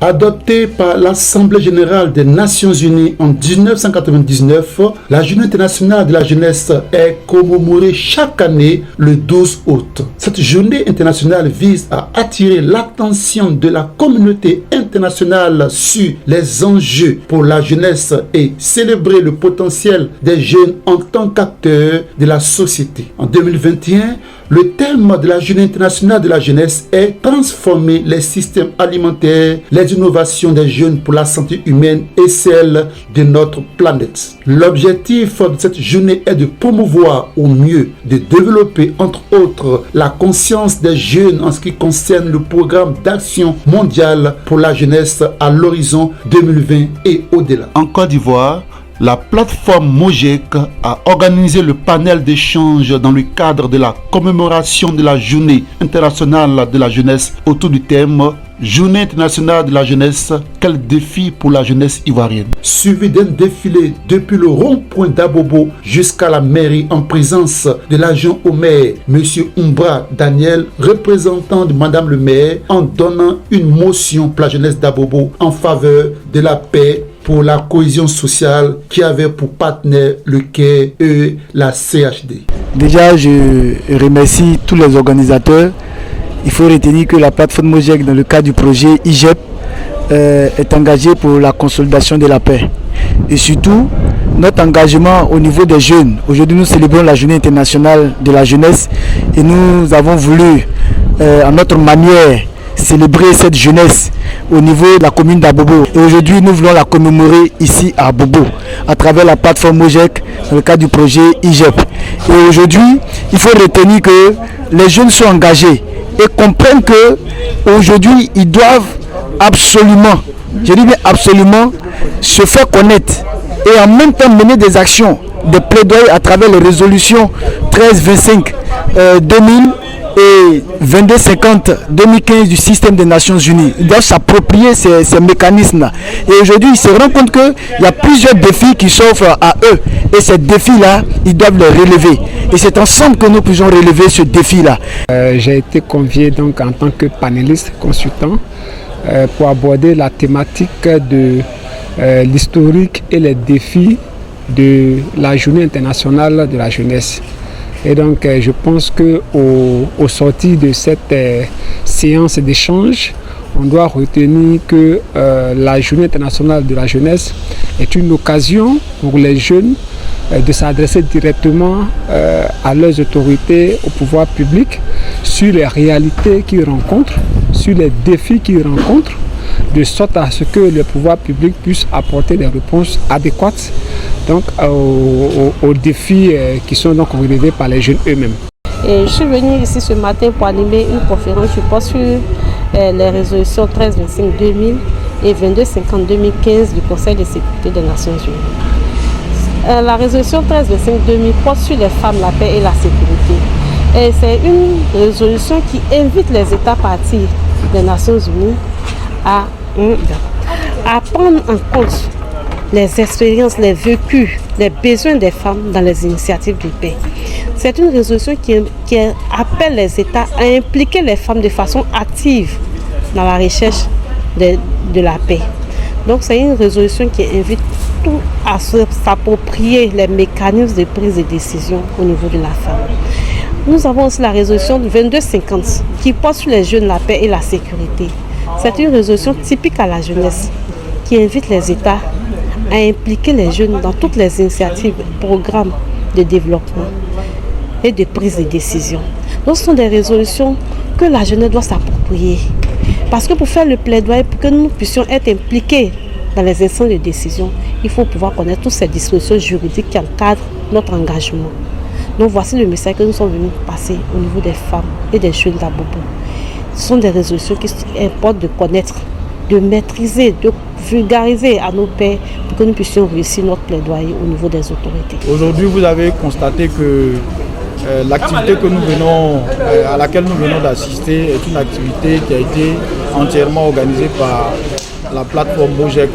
Adoptée par l'Assemblée générale des Nations unies en 1999, la Journée internationale de la jeunesse est commémorée chaque année le 12 août. Cette journée internationale vise à attirer l'attention de la communauté internationale sur les enjeux pour la jeunesse et célébrer le potentiel des jeunes en tant qu'acteurs de la société. En 2021, le thème de la Journée internationale de la jeunesse est transformer les systèmes alimentaires, les innovations des jeunes pour la santé humaine et celle de notre planète. L'objectif de cette journée est de promouvoir au mieux, de développer entre autres la conscience des jeunes en ce qui concerne le programme d'action mondiale pour la jeunesse à l'horizon 2020 et au-delà. En Côte d'Ivoire, la plateforme Mojek a organisé le panel d'échange dans le cadre de la commémoration de la Journée internationale de la jeunesse autour du thème Journée internationale de la jeunesse, quel défi pour la jeunesse ivoirienne? Suivi d'un défilé depuis le rond-point d'Abobo jusqu'à la mairie en présence de l'adjoint au maire, M. Umbra Daniel, représentant de Madame le maire, en donnant une motion pour la jeunesse d'Abobo en faveur de la paix pour la cohésion sociale qui avait pour partenaire le CAIR et la CHD. Déjà, je remercie tous les organisateurs. Il faut retenir que la plateforme Mojek, dans le cadre du projet IGEP, est engagée pour la consolidation de la paix. Et surtout, notre engagement au niveau des jeunes. Aujourd'hui, nous célébrons la Journée internationale de la jeunesse et nous avons voulu, à notre manière, célébrer cette jeunesse au niveau de la commune d'Abobo. Et aujourd'hui, nous voulons la commémorer ici à Abobo, à travers la plateforme Mojek, dans le cadre du projet IGEP. Et aujourd'hui, il faut retenir que les jeunes sont engagés et comprennent que aujourd'hui, ils doivent absolument, je dis bien absolument, se faire connaître et en même temps mener des actions, des plaidoyers à travers les résolutions 1325 2000 et 2250-2015 du système des Nations Unies. Ils doivent s'approprier ces mécanismes-là. Et aujourd'hui, ils se rendent compte qu'il y a plusieurs défis qui s'offrent à eux. Et ces défis-là, ils doivent les relever. Et c'est ensemble que nous pouvons relever ce défi-là. J'ai été convié donc en tant que panéliste consultant pour aborder la thématique de l'historique et les défis de la Journée internationale de la jeunesse. Et donc, je pense qu'au sortir de cette séance d'échange, on doit retenir que la Journée internationale de la jeunesse est une occasion pour les jeunes de s'adresser directement à leurs autorités, au pouvoir public, sur les réalités qu'ils rencontrent, sur les défis qu'ils rencontrent, de sorte à ce que le pouvoir public puisse apporter des réponses adéquates donc, aux défis qui sont donc relevés par les jeunes eux-mêmes. Je suis venue ici ce matin pour animer une conférence, je pense, sur les résolutions 1325-2000 et 2250-2015 du Conseil de sécurité des Nations Unies. La résolution 1325-2000 porte sur les femmes, la paix et la sécurité. Et c'est une résolution qui invite les États parties des Nations Unies à prendre en compte les expériences, les vécus, les besoins des femmes dans les initiatives de paix. C'est une résolution qui appelle les États à impliquer les femmes de façon active dans la recherche de la paix. Donc c'est une résolution qui invite tout à s'approprier les mécanismes de prise de décision au niveau de la femme. Nous avons aussi la résolution 2250 qui porte sur les jeunes, la paix et la sécurité. C'est une résolution typique à la jeunesse qui invite les États à impliquer les jeunes dans toutes les initiatives, programmes de développement et de prise de décision. Donc ce sont des résolutions que la jeunesse doit s'approprier. Parce que pour faire le plaidoyer, pour que nous puissions être impliqués dans les instances de décision, il faut pouvoir connaître toutes ces dispositions juridiques qui encadrent notre engagement. Donc voici le message que nous sommes venus passer au niveau des femmes et des jeunes d'Abobo. Ce sont des résolutions qui importent de connaître, de maîtriser, de vulgariser à nos pairs pour que nous puissions réussir notre plaidoyer au niveau des autorités. Aujourd'hui, vous avez constaté que l'activité à laquelle nous venons d'assister est une activité qui a été entièrement organisée par la plateforme Mojek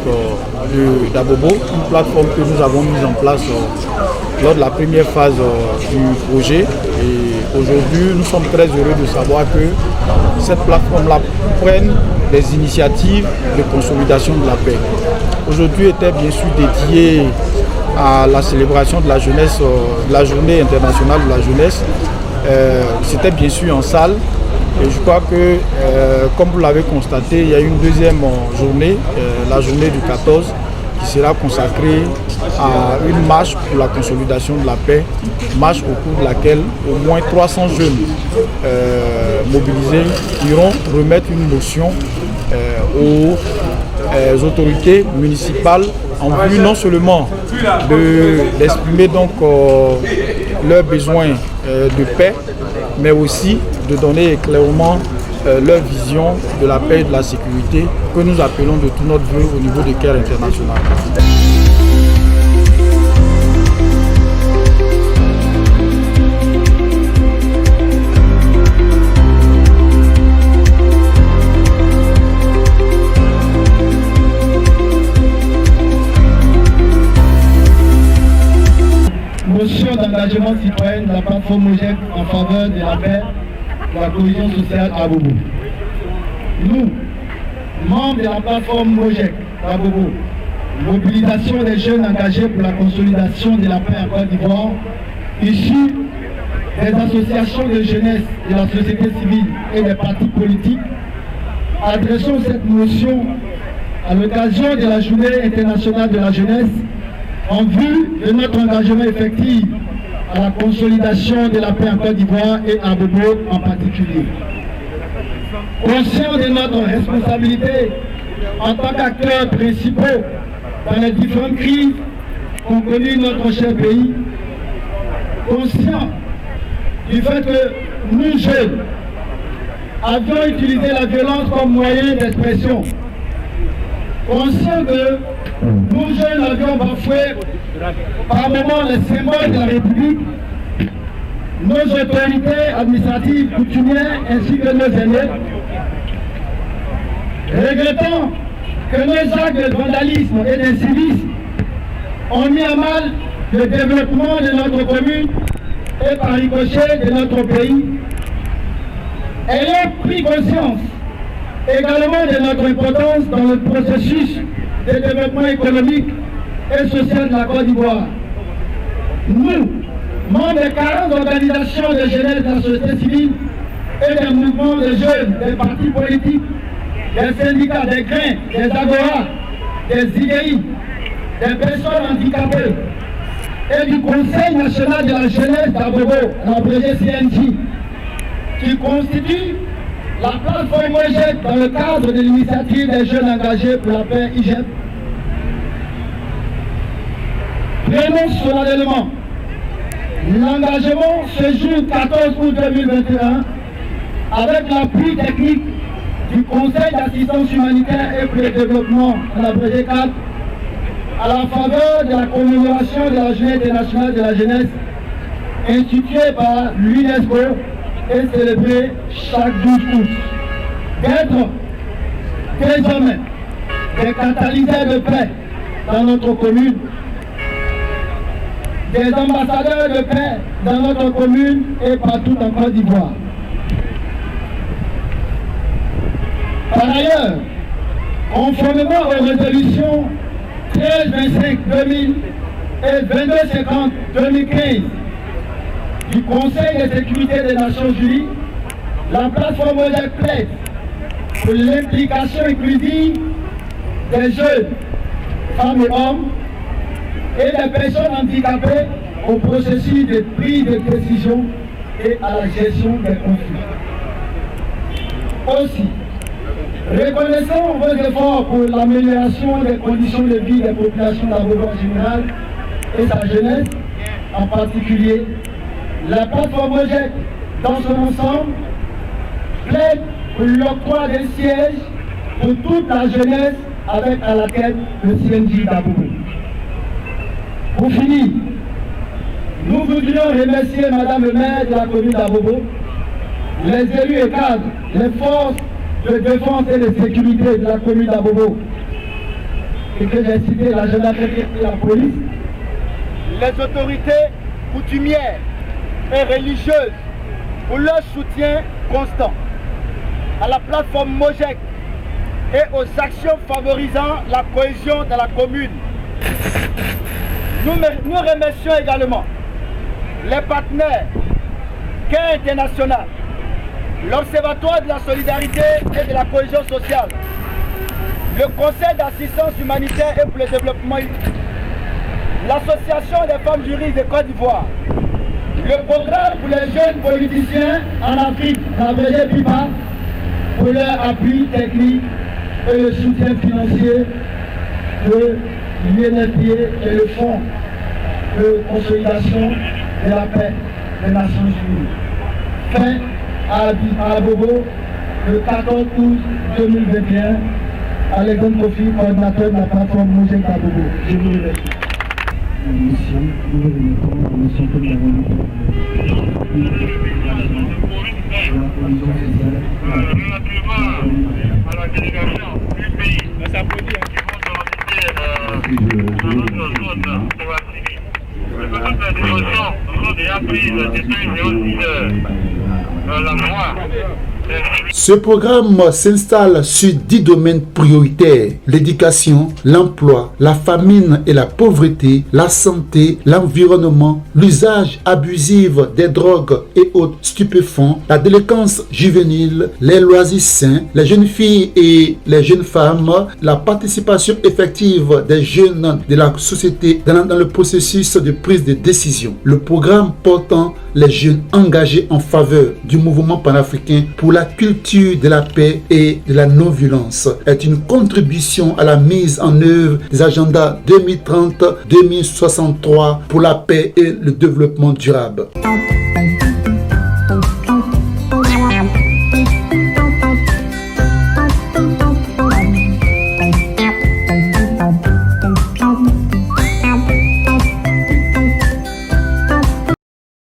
d'Abobo, une plateforme que nous avons mise en place lors de la première phase du projet. Et aujourd'hui, nous sommes très heureux de savoir que cette plateforme-là prenne des initiatives de consolidation de la paix. Aujourd'hui était bien sûr dédié à la célébration de la jeunesse, la journée internationale de la jeunesse. C'était bien sûr en salle. Et je crois que, comme vous l'avez constaté, il y a une deuxième journée, la journée du 14, qui sera consacrée à une marche pour la consolidation de la paix, marche au cours de laquelle au moins 300 jeunes mobilisés iront remettre une motion aux autorités municipales en vue non seulement d'exprimer donc leurs besoins de paix, mais aussi de donner clairement leur vision de la paix et de la sécurité que nous appelons de tout notre vœu au niveau des CAIR internationales. Motion d'engagement citoyen de la plateforme MOJEC en faveur de la paix, de la cohésion sociale à Bobo. Nous, membres de la plateforme MOJEC à Bobo, mobilisation des jeunes engagés pour la consolidation de la paix en Côte d'Ivoire, issus des associations de jeunesse de la société civile et des partis politiques, adressons cette motion à l'occasion de la journée internationale de la jeunesse en vue de notre engagement effectif à la consolidation de la paix en Côte d'Ivoire et à Bobo en particulier. Conscient de notre responsabilité en tant qu'acteurs principaux dans les différentes crises qu'ont connues notre cher pays, conscient du fait que nous jeunes avions utilisé la violence comme moyen d'expression, conscient que nous jeunes avions bafoué par moments les symboles de la République, nos autorités administratives coutumières ainsi que nos aînés, regrettant que nos actes de vandalisme et d'incivisme ont mis à mal le développement de notre commune et par ricochet de notre pays, ayant pris conscience également de notre importance dans le processus de développement économique et social de la Côte d'Ivoire. Nous, membres des 40 organisations de jeunesse de la société civile et des mouvements de jeunes, des partis politiques, des syndicats, des grains, des agoras, des IDI, des personnes handicapées et du Conseil national de la jeunesse d'Abobo, l'abrégé CNJ, qui constitue la plateforme MOJEC dans le cadre de l'initiative des jeunes engagés pour la paix IGEP. Prenons solennellement l'engagement ce jour 14 août 2021 avec l'appui technique du Conseil d'assistance humanitaire et pour le développement, l'abrégé 4, à la faveur de la commémoration de la journée internationale de la jeunesse instituée par l'UNESCO et célébrée chaque 12 août. D'être désormais des catalyseurs de paix dans notre commune, des ambassadeurs de paix dans notre commune et partout en Côte d'Ivoire. Par ailleurs, conformément aux résolutions 1325-2000 et 2250-2015 du Conseil de sécurité des Nations Unies, la plateforme MOJEC plaide pour l'implication inclusive des jeunes, femmes et hommes, et des personnes handicapées au processus de prise de décision et à la gestion des conflits. Aussi, reconnaissons vos efforts pour l'amélioration des conditions de vie des populations d'Abobo en général et sa jeunesse en particulier. La plateforme MOJEC dans son ensemble plaide pour l'octroi des sièges pour toute la jeunesse avec à la tête le CNJ d'Abobo. Pour finir, nous voudrions remercier Madame le maire de la commune d'Abobo, les élus et cadres, les forces de défense et de sécurité de la commune d'Abobo, et que j'ai cité la gendarmerie et la police, les autorités coutumières et religieuses pour leur soutien constant à la plateforme MOJEC et aux actions favorisant la cohésion dans la commune. Nous remercions également les partenaires Care International, l'Observatoire de la solidarité et de la cohésion sociale, le Conseil d'assistance humanitaire et pour le développement, l'Association des femmes juristes de Côte d'Ivoire, le programme pour les jeunes politiciens en Afrique, appelé PIPA, pour leur appui technique et le soutien financier de l'UNFPA et le Fonds de consolidation de la paix des Nations Unies. Fin à Bobo le 14 août 2021, Alexandre Kofi, coordinateur de la plateforme Mojek à Bobo. Je vous remercie. La mission, nous remettons la mission que nous avons eue pour la cohésion sociale. À la délégation du pays, qui vont Ce programme s'installe sur 10 domaines prioritaires: l'éducation, l'emploi, la famine et la pauvreté, la santé, l'environnement, l'usage abusif des drogues et autres stupéfiants, la délinquance juvénile, les loisirs sains, les jeunes filles et les jeunes femmes, la participation effective des jeunes de la société dans le processus de prise de décision. Le programme portant les jeunes engagés en faveur du mouvement panafricain pour la culture de la paix et de la non-violence est une contribution à la mise en œuvre des agendas 2030-2063 pour la paix et le développement durable.